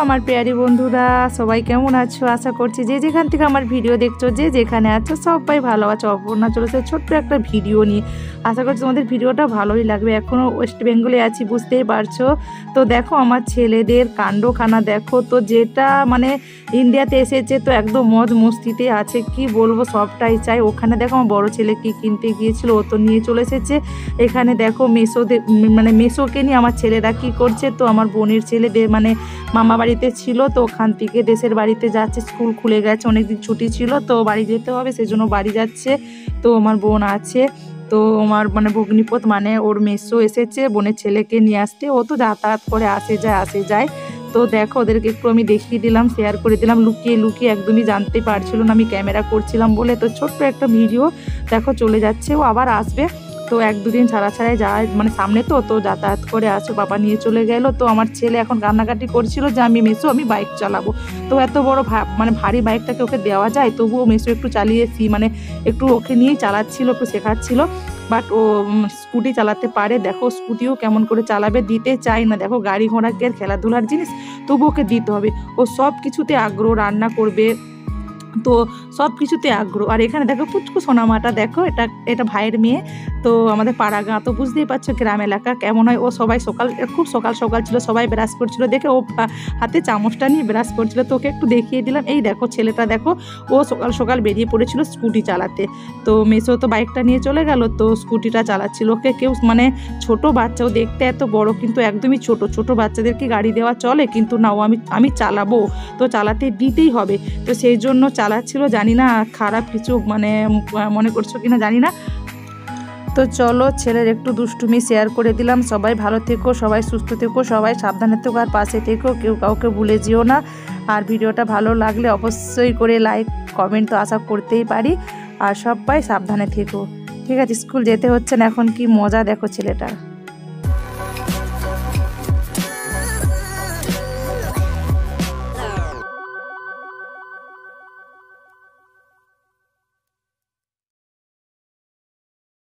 আমার প্রিয়ারি বন্ধুরা, সবাই কেমন আছো? আশা করছি যে যেখান থেকে আমার ভিডিও দেখছো, যে যেখানে আছো সবাই ভালো আছো। অপর্ণা চলেছে ছোট্ট একটা ভিডিও নিয়ে। আশা করছি তোমাদের ভিডিওটা ভালোই লাগবে। এখনও ওয়েস্ট বেঙ্গলে আছি, বুঝতেই পারছো। তো দেখো আমার ছেলেদের কাণ্ডখানা দেখো তো, যেটা মানে ইন্ডিয়াতে এসেছে তো একদম মজ মস্তিতে আছে, কি বলবো, সবটাই চাই। ওখানে দেখো আমার বড় ছেলে কি কিনতে গিয়েছিল, ও তো নিয়ে চলে এসেছে। এখানে দেখো মেসোকে নিয়ে আমার ছেলেরা কি করছে। তো আমার বোনের ছেলেদের মানে মামা বাড়িতে ছিল, তো ওখান থেকে দেশের বাড়িতে যাচ্ছে। স্কুল খুলে গেছে, অনেকদিন ছুটি ছিল, তো বাড়ি যেতে হবে, সেজন্য বাড়ি যাচ্ছে। তো আমার বোন আছে, তো আমার মানে ভগ্নিপথ মানে ওর মেসো এসেছে বোনের ছেলেকে নিয়ে আসতে। ও তো যাতায়াত করে আসে যায়। তো দেখো ওদেরকে একটু আমি দেখিয়ে দিলাম, শেয়ার করে দিলাম, লুকিয়ে লুকিয়ে, একদমই জানতে পারছিল না আমি ক্যামেরা করছিলাম বলে। তো ছোট্ট একটা ভিডিও দেখো, চলে যাচ্ছে, ও আবার আসবে। তো এক দুদিন ছাড়াই যায়, মানে সামনে তো যাতায়াত করে আসে, বাবা নিয়ে চলে গেল। তো আমার ছেলে এখন কান্নাকাটি করছিল যে আমি বাইক চালাবো। তো এত বড় মানে ভারী বাইকটাকে ওকে দেওয়া যায়? তবুও মেসো একটু চালিয়েছি, মানে একটু ওকে নিয়েই চালাচ্ছিল, একটু শেখাচ্ছিল। বাট ও স্কুটি চালাতে পারে। দেখো স্কুটিও কেমন করে চালাবে, দিতে চাই না। দেখো গাড়ি ঘোড়া কি আর খেলাধুলার জিনিস, তবু ওকে দিতে হবে। ও সব কিছুতে আগ্রহ, রান্না করবে, তো সব কিছুতে আগ্রহ। আর এখানে দেখো পুচকু সোনামাটা, দেখো এটা ভাইয়ের মেয়ে। তো আমাদের পাড়া গাঁ, তো বুঝতেই পারছো গ্রাম এলাকা কেমন হয়। ও সবাই খুব সকাল ছিল, সবাই ব্রাশ করছিল, দেখে ও হাতে চামচটা নিয়ে ব্রাশ করছিল। তো ওকে একটু দেখিয়ে দিলাম। এই দেখো ছেলেটা, দেখো ও সকাল বেরিয়ে পড়েছিল স্কুটি চালাতে। তো মেসো তো বাইকটা নিয়ে চলে গেল, তো স্কুটিটা চালাচ্ছিল। ওকে কেউ মানে ছোট বাচ্চাও দেখতে এত বড়, কিন্তু একদমই ছোট বাচ্চাদেরকে গাড়ি দেওয়া চলে, কিন্তু না, ও আমি চালাবো, তো চালাতে দিতেই হবে। তো সেই জন্য চালাচ্ছিল। জানি না খারাপ কিছু মানে মনে করছো কিনা জানি না। তো চলো ছেলের একটু দুষ্টুমি শেয়ার করে দিলাম। সবাই ভালো থেকো, সবাই সুস্থ থেকো, সবাই সাবধানে থেকো, আর পাশে থেকো, কেউ কাউকে ভুলে যেও না। আর ভিডিওটা ভালো লাগলে অবশ্যই করে লাইক কমেন্ট তো আশা করতেই পারি। আর সবাই সাবধানে থেকো। ঠিক আছে, স্কুল যেতে হচ্ছে না এখন, কি মজা দেখো ছেলেটার।